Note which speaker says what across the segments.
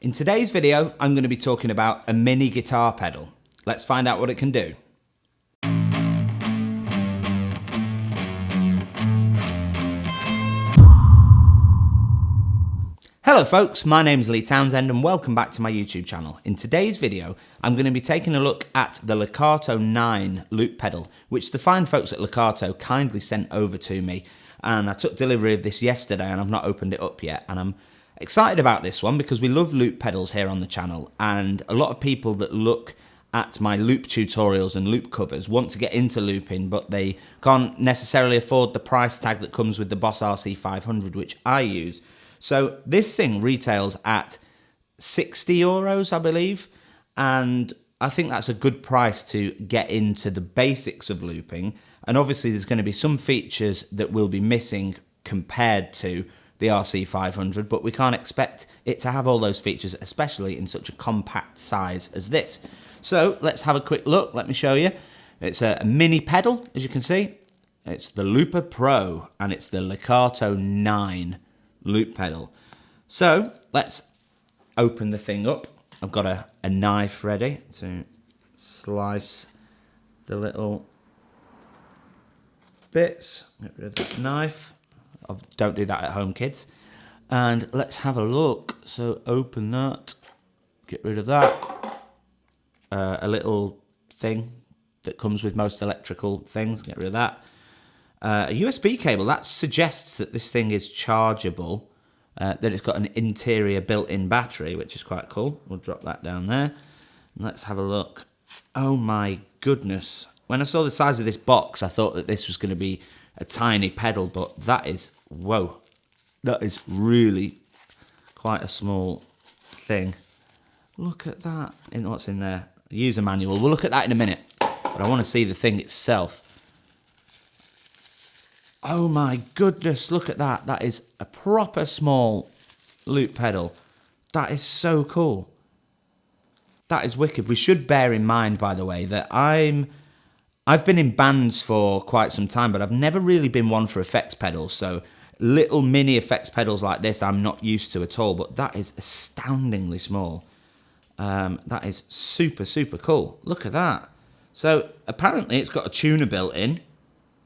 Speaker 1: In today's video, I'm going to be talking about a mini guitar pedal. Let's find out what it can do. Hello folks, my name's Townsend and welcome back to my YouTube channel. In today's video, I'm going to be taking a look at the Lekato 9 loop pedal, which the fine folks at Lekato kindly sent over to me. And I took delivery of this yesterday and I've not opened it up yet. And I'm excited about this one because we love loop pedals here on the channel. And a lot of people that look at my loop tutorials and loop covers want to get into looping, but they can't necessarily afford the price tag that comes with the Boss RC500, which I use. So this thing retails at 60 euros, I believe, and I think that's a good price to get into the basics of looping. And obviously there's going to be some features that will be missing compared to the RC500, but we can't expect it to have all those features, especially in such a compact size as this. So let's have a quick look. Let me show you. It's a mini pedal, as you can see. It's the Looper Pro, and it's the Lekato 9 loop pedal. So let's open the thing up. I've got a knife ready to slice the little bits. Get rid of that knife. Don't do that at home, kids. And let's have a look. So open that, get rid of that. A little thing that comes with most electrical things, get rid of that. A USB cable, that suggests that this thing is chargeable, that it's got an interior built-in battery, which is quite cool. We'll drop that down there. And let's have a look. Oh my goodness. When I saw the size of this box, I thought that this was going to be a tiny pedal, but that is, whoa, that is really quite a small thing. Look at that. And what's in there? User manual. We'll look at that in a minute, but I want to see the thing itself. Oh my goodness, look at that. That is a proper small loop pedal. That is so cool. That is wicked. We should bear in mind, by the way, that I've been in bands for quite some time, but I've never really been one for effects pedals. So little mini effects pedals like this I'm not used to at all, but that is astoundingly small. That is super, super cool. Look at that. So apparently it's got a tuner built in,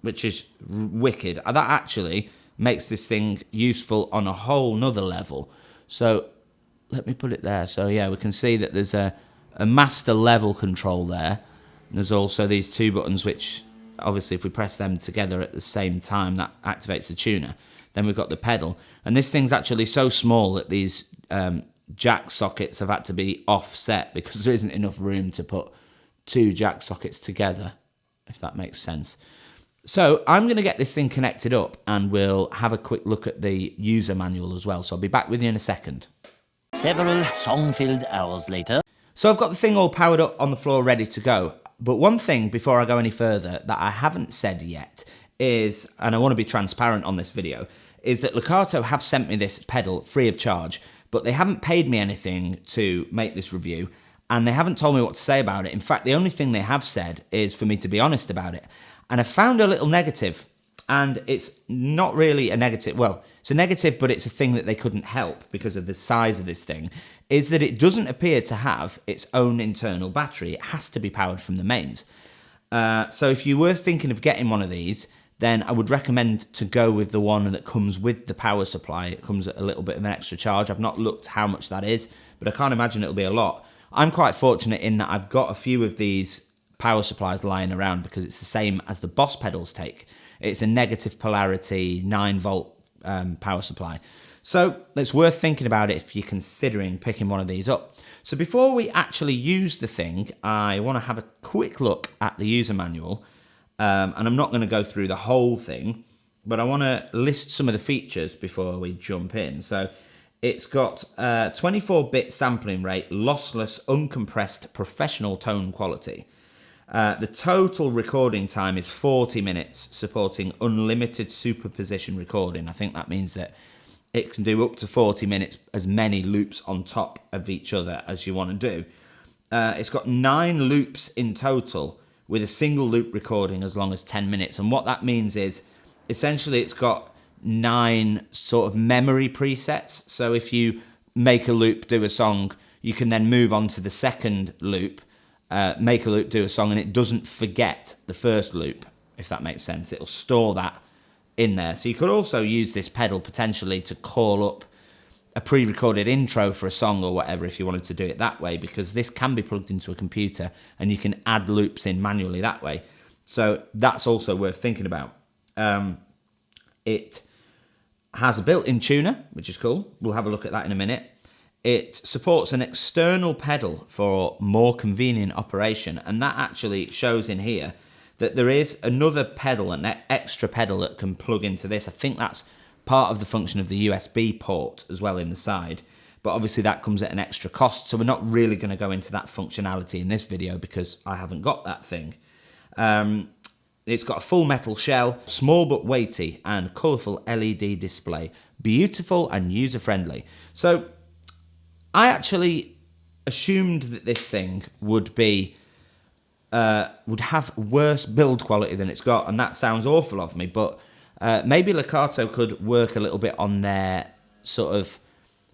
Speaker 1: which is wicked. That actually makes this thing useful on a whole nother level. So let me put it there. So yeah, we can see that there's a master level control there. And there's also these two buttons, which obviously if we press them together at the same time, that activates the tuner. Then we've got the pedal. And this thing's actually so small that these jack sockets have had to be offset because there isn't enough room to put two jack sockets together, if that makes sense. So I'm going to get this thing connected up and we'll have a quick look at the user manual as well. So I'll be back with you in a second.
Speaker 2: Several song-filled hours later.
Speaker 1: So I've got the thing all powered up on the floor ready to go. But one thing before I go any further that I haven't said yet is, and I want to be transparent on this video, is that Lekato have sent me this pedal free of charge, but they haven't paid me anything to make this review. And they haven't told me what to say about it. In fact, the only thing they have said is for me to be honest about it. And I found a little negative, and it's not really a negative. Well, it's a negative, but it's a thing that they couldn't help because of the size of this thing, is that it doesn't appear to have its own internal battery. It has to be powered from the mains. So if you were thinking of getting one of these, then I would recommend to go with the one that comes with the power supply. It comes at a little bit of an extra charge. I've not looked how much that is, but I can't imagine it'll be a lot. I'm quite fortunate in that I've got a few of these power supplies lying around because it's the same as the Boss pedals take. It's a negative polarity 9-volt power supply. So it's worth thinking about it if you're considering picking one of these up. So before we actually use the thing, I want to have a quick look at the user manual. And I'm not going to go through the whole thing, but I want to list some of the features before we jump in. So it's got 24-bit sampling rate, lossless, uncompressed, professional tone quality. The total recording time is 40 minutes, supporting unlimited superposition recording. I think that means that it can do up to 40 minutes, as many loops on top of each other as you want to do. It's got 9 loops in total, with a single loop recording as long as 10 minutes. And what that means is, essentially, it's got 9 sort of memory presets. So if you make a loop, do a song, you can then move on to the second loop, make a loop, do a song, and it doesn't forget the first loop, if that makes sense. It'll store that in there. So you could also use this pedal potentially to call up a pre-recorded intro for a song or whatever if you wanted to do it that way, because this can be plugged into a computer and you can add loops in manually that way. So that's also worth thinking about. It has a built-in tuner, which is cool. We'll have a look at that in a minute. It supports an external pedal for more convenient operation, and that actually shows in here that there is another pedal, an extra pedal that can plug into this. I think that's part of the function of the USB port as well in the side, but obviously that comes at an extra cost, so we're not really going to go into that functionality in this video because I haven't got that thing. It's got a full metal shell, small but weighty, and colourful LED display. Beautiful and user-friendly. So I actually assumed that this thing would have worse build quality than it's got, and that sounds awful of me, but maybe Lekato could work a little bit on their sort of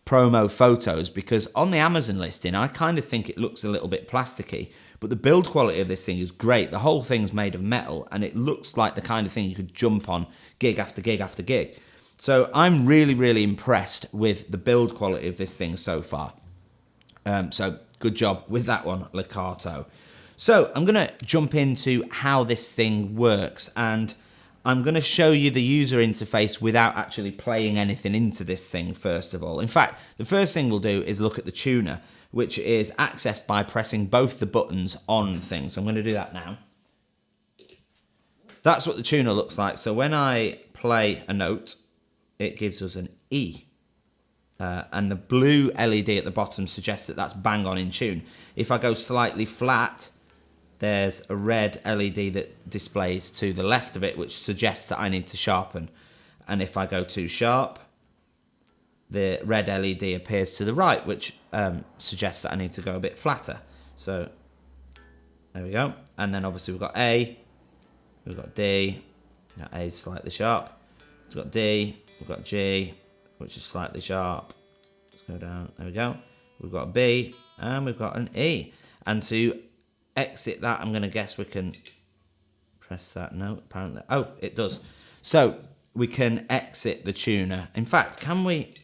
Speaker 1: promo photos, because on the Amazon listing, I kind of think it looks a little bit plasticky, but the build quality of this thing is great. The whole thing's made of metal, and it looks like the kind of thing you could jump on gig after gig after gig. So I'm really, really impressed with the build quality of this thing so far. So good job with that one, Lekato. So I'm going to jump into how this thing works, and I'm going to show you the user interface without actually playing anything into this thing first of all. In fact, the first thing we'll do is look at the tuner, which is accessed by pressing both the buttons on things. So I'm going to do that now. So that's what the tuner looks like. So when I play a note, it gives us an E. And the blue LED at the bottom suggests that that's bang on in tune. If I go slightly flat, there's a red LED that displays to the left of it, which suggests that I need to sharpen. And if I go too sharp, the red LED appears to the right, which suggests that I need to go a bit flatter. So there we go. And then obviously we've got A, we've got D. Now A is slightly sharp. We've got D, we've got G, which is slightly sharp. Let's go down. There we go. We've got a B and we've got an E. And to exit that, I'm going to guess we can press that. No, apparently. Oh, it does. So we can exit the tuner. In fact, can we?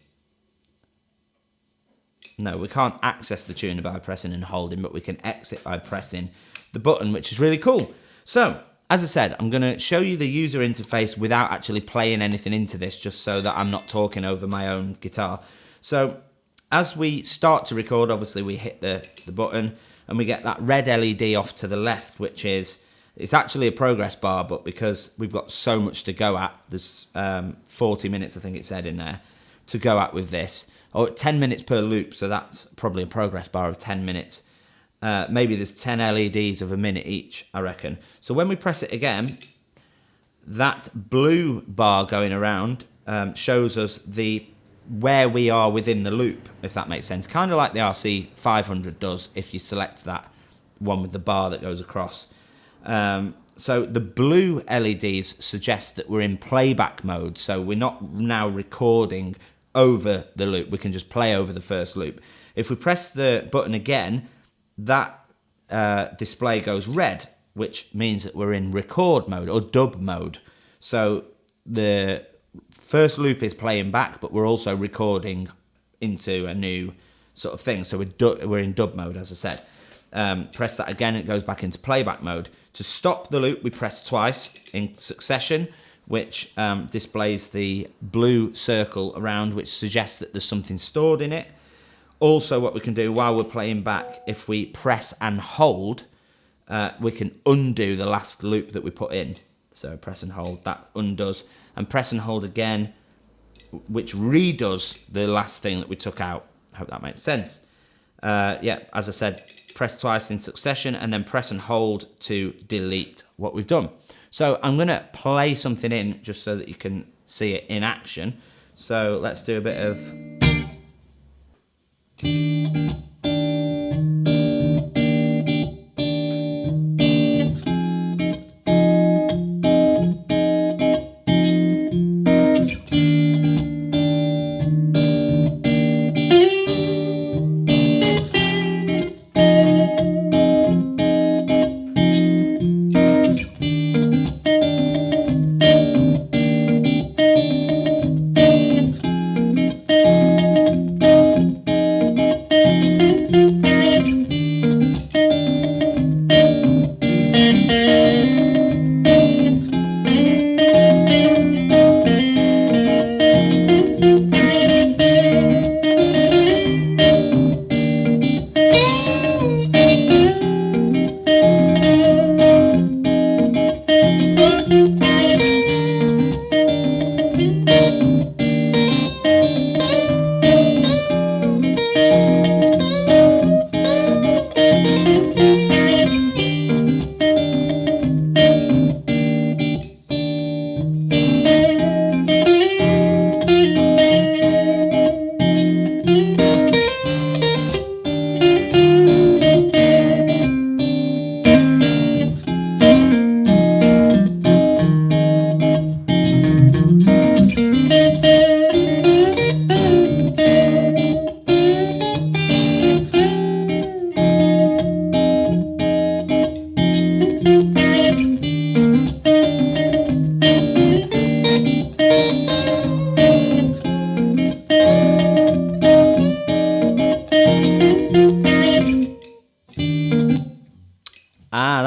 Speaker 1: No, we can't access the tuner by pressing and holding, but we can exit by pressing the button, which is really cool. So, as I said, I'm going to show you the user interface without actually playing anything into this, just so that I'm not talking over my own guitar. So, as we start to record, obviously we hit the button, and we get that red LED off to the left, which is, it's actually a progress bar, but because we've got so much to go at, there's 40 minutes, I think it said in there, to go at with this, or 10 minutes per loop, so that's probably a progress bar of 10 minutes. Maybe there's 10 LEDs of a minute each, I reckon. So when we press it again, that blue bar going around shows us where we are within the loop, if that makes sense. Kind of like the RC 500 does if you select that one with the bar that goes across. So the blue LEDs suggest that we're in playback mode, so we're not now recording over the loop. We can just play over the first loop. If we press the button again, that display goes red, which means that we're in record mode or dub mode. So the first loop is playing back, but we're also recording into a new sort of thing. So we're in dub mode, as I said. Press that again, it goes back into playback mode. To stop the loop, we press twice in succession, which displays the blue circle around, which suggests that there's something stored in it. Also, what we can do while we're playing back, if we press and hold, we can undo the last loop that we put in. So press and hold, that undoes. And press and hold again, which redoes the last thing that we took out. I hope that makes sense. Yeah, as I said, press twice in succession and then press and hold to delete what we've done. So I'm going to play something in just so that you can see it in action. So let's do a bit of...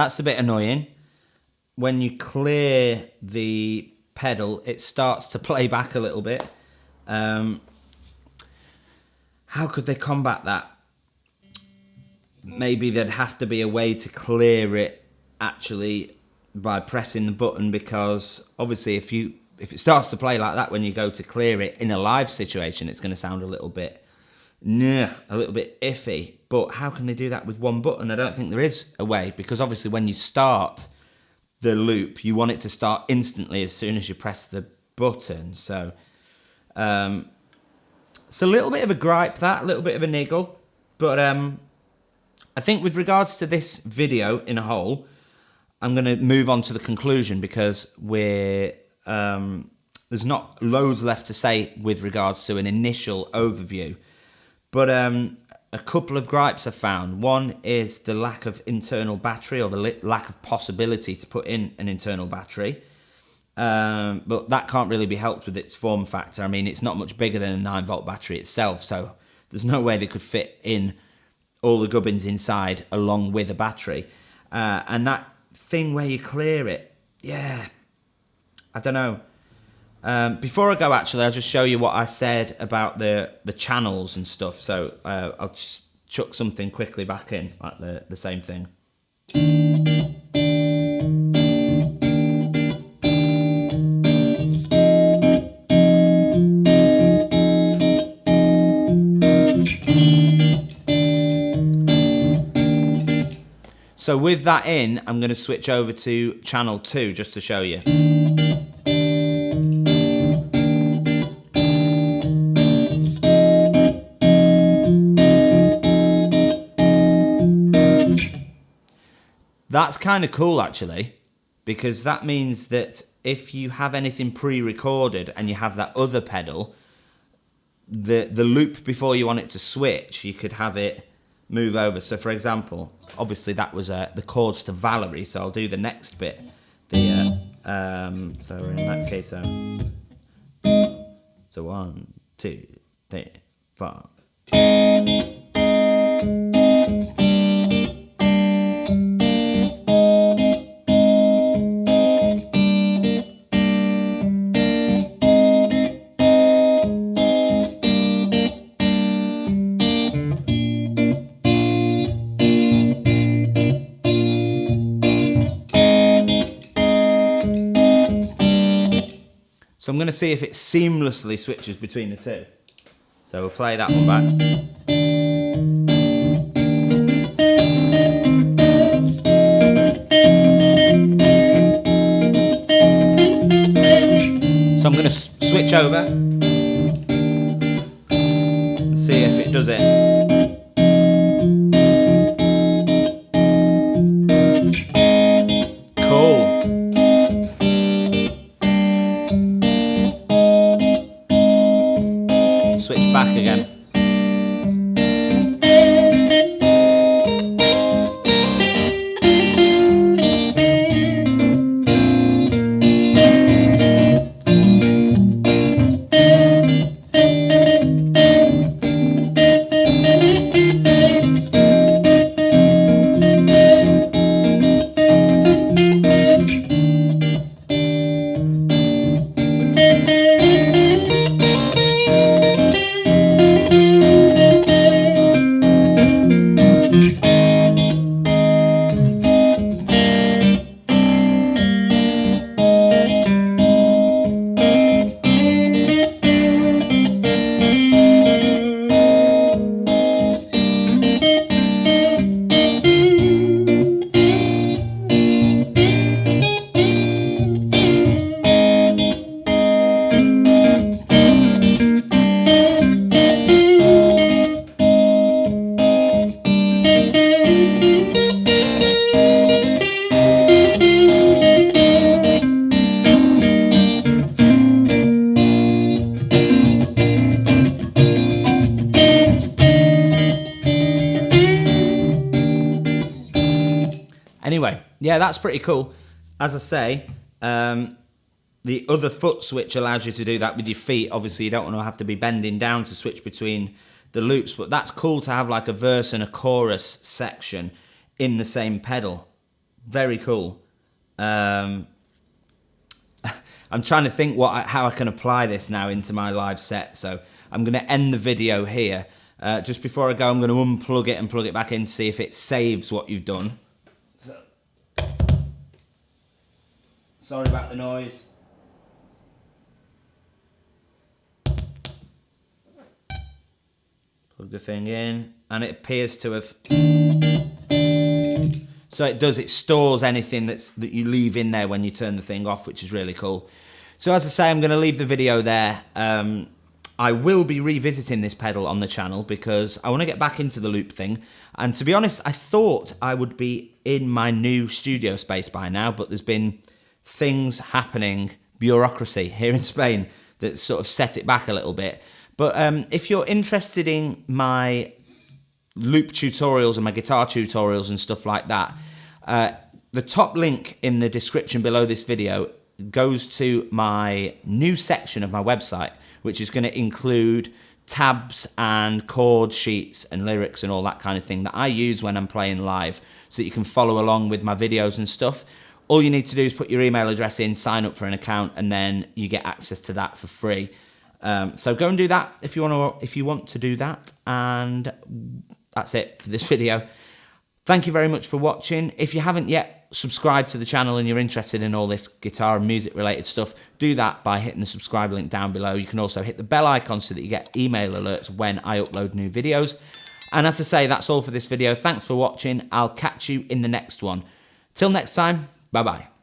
Speaker 1: that's a bit annoying. When you clear the pedal, it starts to play back a little bit. How could they combat that? Maybe there'd have to be a way to clear it actually by pressing the button, because obviously if it starts to play like that when you go to clear it in a live situation, it's going to sound a little bit iffy. But how can they do that with one button? I don't think there is a way, because obviously when you start the loop, you want it to start instantly as soon as you press the button. So it's a little bit of a gripe, that, a little bit of a niggle. But I think with regards to this video in a whole, I'm going to move on to the conclusion, because there's not loads left to say with regards to an initial overview. But a couple of gripes I found. One is the lack of internal battery, or the lack of possibility to put in an internal battery. But that can't really be helped with its form factor. I mean, it's not much bigger than a 9-volt battery itself, so there's no way they could fit in all the gubbins inside along with a battery. And that thing where you clear it, yeah, I don't know. Before I go, actually, I'll just show you what I said about the channels and stuff. So I'll just chuck something quickly back in, like the same thing. So with that in, I'm going to switch over to channel 2 just to show you. That's kind of cool, actually, because that means that if you have anything pre-recorded and you have that other pedal, the loop before you want it to switch, you could have it move over. So for example, obviously that was the chords to Valerie, so I'll do the next bit. So in that case, so 1, 2, 3, 4. So I'm going to see if it seamlessly switches between the two. So we'll play that one back. So I'm going to switch over and see if it does it. Switch back again. Anyway, yeah, that's pretty cool. As I say, the other foot switch allows you to do that with your feet. Obviously, you don't want to have to be bending down to switch between the loops, but that's cool to have like a verse and a chorus section in the same pedal. Very cool. I'm trying to think how I can apply this now into my live set. So I'm going to end the video here. Just before I go, I'm going to unplug it and plug it back in to see if it saves what you've done. So, sorry about the noise. Plug the thing in, and it appears to have... So it does, it stores anything that you leave in there when you turn the thing off, which is really cool. So as I say, I'm going to leave the video there. I will be revisiting this pedal on the channel because I want to get back into the loop thing. And to be honest, I thought I would be in my new studio space by now, but there's been things happening, bureaucracy here in Spain, that sort of set it back a little bit. But if you're interested in my loop tutorials and my guitar tutorials and stuff like that, the top link in the description below this video goes to my new section of my website, which is going to include tabs and chord sheets and lyrics and all that kind of thing that I use when I'm playing live, so that you can follow along with my videos and stuff. All you need to do is put your email address in, sign up for an account, and then you get access to that for free. So go and do that if you want to do that. And that's it for this video. Thank you very much for watching. If you haven't yet subscribed to the channel and you're interested in all this guitar and music related stuff, do that by hitting the subscribe link down below. You can also hit the bell icon so that you get email alerts when I upload new videos. And as I say, that's all for this video. Thanks for watching. I'll catch you in the next one. Till next time, bye bye.